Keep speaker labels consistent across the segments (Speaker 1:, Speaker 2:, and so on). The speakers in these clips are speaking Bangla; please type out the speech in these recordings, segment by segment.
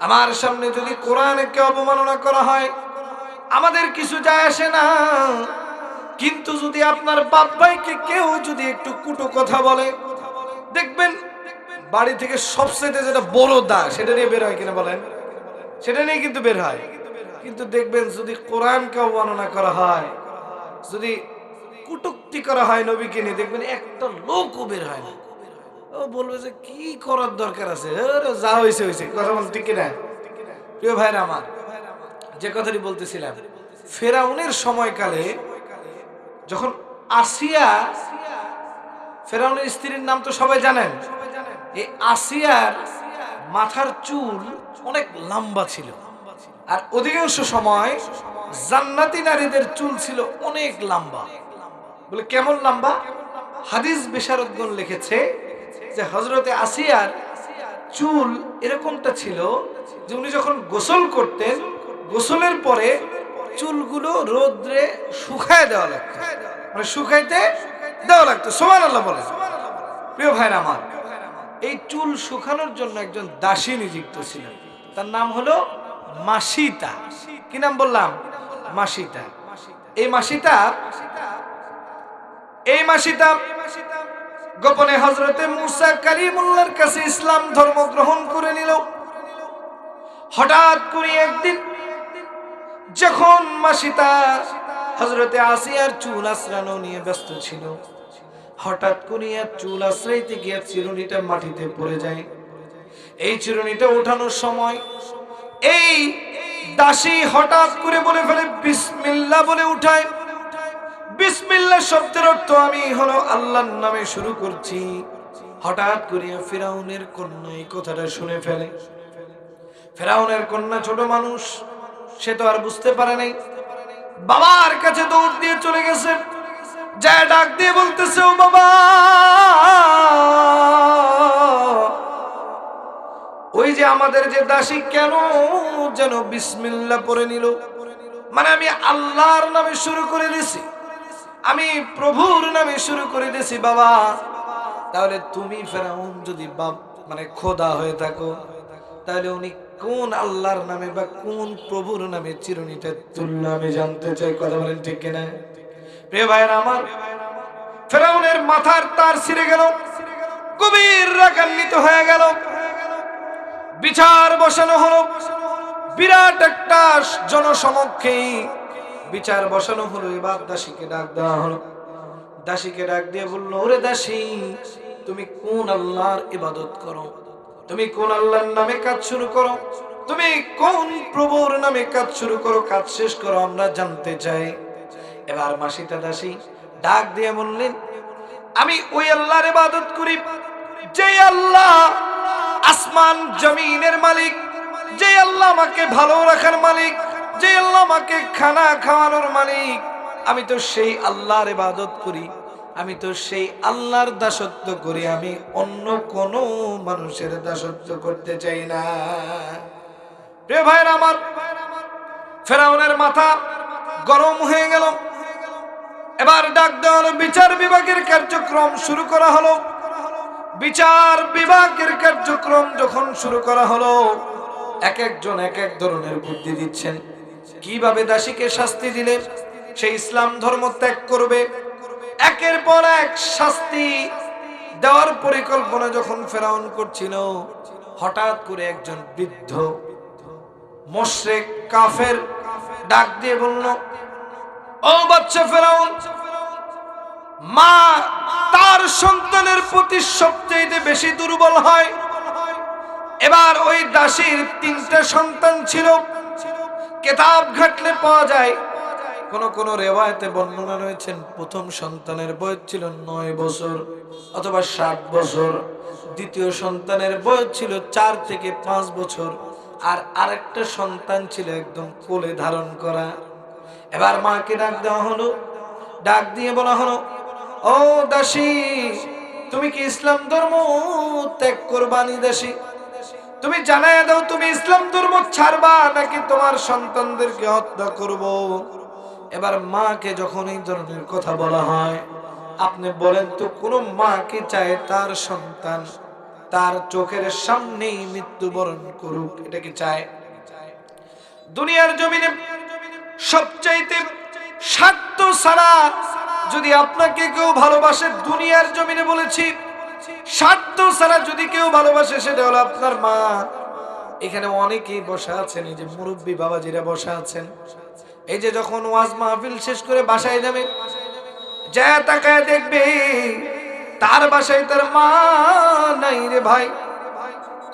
Speaker 1: আমার সামনে যদি কোরআনকে অবমাননা করা হয় আমাদের কিছু যায় আসে না, কিন্তু যদি আপনার বাপ ভাইকে কেউ যদি একটু কুটো কথা বলে, দেখবেন বাড়ি থেকে সবচেয়ে যেটা বড় দা সেটা নিয়ে বের হয় কিনা বলেন, সেটা নিয়ে কিন্তু বের হয়। কিন্তু দেখবেন যদি কোরআনকে অবমাননা করা হয়, যদি কুটুক্তি করা হয় নবীকে নিয়ে, দেখবেন একটা লোকও বের হয় না। ও বলবে যে কি করার দরকার আছে, যা হয়েছে হয়েছে, কথা বল ঠিক কিনা? প্রিয় ভাইরা আমার, যে কথাটি বলতেছিলাম, ফেরাউনের সময়কালে যখন আসিয়া, ফেরাউনের স্ত্রীর নাম তো সবাই জানেন, এই আসিয়ার মাথার চুল অনেক লম্বা ছিল, আর অধিকাংশ সময় জান্নাতি নারীদের চুল ছিল অনেক লম্বা। বলে কেমন লম্বা? হাদিস বিশারদগণ লিখেছে যে হযরতে আসিয়ার চুল এরকমটা ছিল যে উনি যখন গোসল করতেন, গোসলের পরে চুলগুলো রোদ্রে শুকায় দেওয়া লাগতো, মানে শুকাইতে দেওয়া লাগতো। সুবহানাল্লাহ বলে। প্রিয় ভাইরা আমার, এই চুল শুকানোর জন্য একজন দাসী নিযুক্ত ছিল, তার নাম হলো মাসিতা। কি নাম বললাম? মাসিতা। এই মাসিতা গোপনে হযরতে মুসা কালিমুল্লাহর কাছে ইসলাম ধর্ম গ্রহণ করে নিল। হঠাৎ করে একদিন যখন মাসিতা হযরতে আসিয়ার চুল আশ্রানো নিয়ে ব্যস্ত ছিল, হঠাৎ করে চুল আশ্রাইতে গিয়ে চিরুনিটা মাটিতে পড়ে যায়। এই চিরুনিটা ওঠানোর সময় এই দাসী হঠাৎ করে বলে ফেলে বিসমিল্লাহ বলে উঠায়। বিসমিল্লাহ শব্দের অর্থ আমি হলো আল্লাহর নামে শুরু করছি। হঠাৎ করে ফিরাউনের কন্যা এই কথাটা শুনে ফেলে। ফিরাউনের কন্যা ছোট মানুষ, সে তো আর বুঝতে পারে নাই, বাবার কাছে দৌড় দিয়ে চলে গেছে, যা ডাক দিয়ে বলতেছে, ও বাবা, ওই যে আমাদের যে দাসী কেন যেন বিসমিল্লাহ পড়ে নিল, মানে আমি আল্লাহর নামে শুরু করে দিছি, আমি প্রভুর নামে শুরু করে দিছি বাবা। তাহলে তুমি ফেরাউন যদি বাপ মানে খোদা হয়ে থাকো, তাহলে উনি কোন আল্লাহর নামে বা কোন প্রভুর নামে চিরুনিটা তুললো আমি জানতে চাই। কথা বলেন ঠিক কিনা? প্রিয় ভাইরা আমার, ফেরাউনের মাথার তার ছিঁড়ে গেল, গভীর রাগান্বিত হয়ে গেল। বিচার বসানো হলো, বিরাট একটা জনসমক্ষে বিচার বসানো হলো। এবার দাসীকে ডাক দেওয়া হলো। দাসীকে ডাক দিয়ে বলল, ওরে দাসী, তুমি কোন আল্লাহর ইবাদত করো? তুমি কোন আল্লাহর নামে কাজ শুরু করো? তুমি কোন প্রভুর নামে কাজ শুরু করো? কাজ শেষ করো, আমরা জানতে চাই। এবার মাসিতা দাসী ডাক দিয়ে বললেন, আমি ওই আল্লাহর ইবাদত করি যে আল্লাহ আসমান জমিনের মালিক, যে আল্লাহ আমাকে ভালো রাখার মালিক, যে আল্লাহ আমাকে খানা খাওয়ানোর মালিক। আমি তো সেই আল্লাহর ইবাদত করি, আমি তো সেই আল্লাহর দাসত্ব করি, আমি অন্য কোন মানুষের দাসত্ব করতে চাই না। প্রিয় ভাইরা আমার, ফেরাউনের মাথা গরম হয়ে গেল। এবার ডাক দেওয়া হলো, বিচার বিভাগের কার্যক্রম শুরু করা হলো। বিচার বিভাগের কার্যক্রম যখন শুরু করা হলো, এক একজন এক এক ধরনের বুদ্ধি দিচ্ছেন কিভাবে দাসীকে শাস্তি দিলে সে ইসলাম ধর্ম ত্যাগ করবে। একের পর এক শাস্তি দেওয়ার পরিকল্পনা যখন ফেরাউন করছিল, হঠাৎ করে একজন বৃদ্ধ মুশরিক কাফের ডাক দিয়ে বলল, ও বাচ্চা ফেরাউন, মা তার সন্তানের প্রতি সবচেয়ে বেশি দুর্বল হয়। এবার ওই দাসীর 3টা সন্তান ছিল। কিতাব ঘাটলে পাওয়া যায়, কোন কোন রিওয়ায়াতে বর্ণনা রয়েছেন প্রথম সন্তানের বয়স ছিল 9 বছর অথবা 7 বছর, দ্বিতীয় সন্তানের বয়স ছিল 4 থেকে 5 বছর, আর আরেকটা সন্তান ছিল একদম কোলে ধারণ করা। এবার মাকে ডাক দেওয়া হলো, ডাক দিয়ে বলা হলো, ও দাসী, তুমি কি ইসলাম ধর্ম ত্যাগ করবানি? দাসী, তুমি জানায় দাও, তুমি ইসলাম ধর্ম ছাড়বা নাকি তোমার সন্তানদেরকে হত্যা করব? এবার মাকে যখন এই ধরনের কথা বলা হয়, আপনি বলেন তো কোন মা কি চায় তার সন্তান তার চোখের সামনেই মৃত্যুবরণ করুক, এটা কি চায়? দুনিয়ার জমিনে সবচাইতে স্বার্থ ছাড়া যদি আপনাকে কেউ ভালোবাসে, দুনিয়ার জমিনে বলেছি, স্বার্থ ছাড়া যদি কেউ ভালোবাসে সেটা হলো আপনার মা। এখানে অনেকেই বসা আছেন, এই যে মুরব্বী বাবাজিরা বসা আছেন, এই যে যখন ওয়াজ মাহফিল শেষ করে বাসায় যাবে, যা তাকায় দেখবে তার বাসায় তার মা নাই রে ভাই।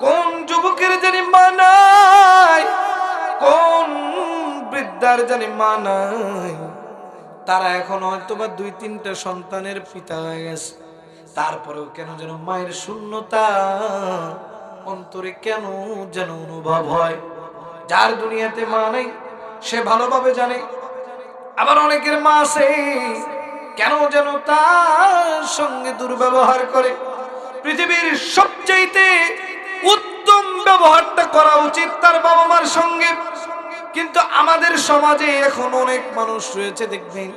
Speaker 1: কোন যুবকের জানি মা নাই, কোন বৃদ্ধার জানি মা নাই। তারা এখন হয়তো বা 2-3টা সন্তানের পিতা হয়ে গেছে, তারপরেও কেন যেন মায়ের শূন্যতা অন্তরে কেন যেন অনুভব হয়। যার দুনিয়াতে মা নাই সে ভালোভাবে জানে, আবার অনেকের মা আছে কেন যেন তার সঙ্গে দুর্ব্যবহার করে। পৃথিবীর সবচাইতে উত্তম ব্যবহারটা করা উচিত তার বাবা মার সঙ্গে, কিন্তু আমাদের সমাজে এখন অনেক মানুষ রয়েছে দেখবেন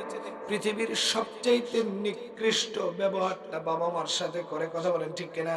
Speaker 1: পৃথিবীর সবচাইতে নিকৃষ্ট ব্যবহারটা বাবা মার সাথে করে। কথা বলেন ঠিক কিনা?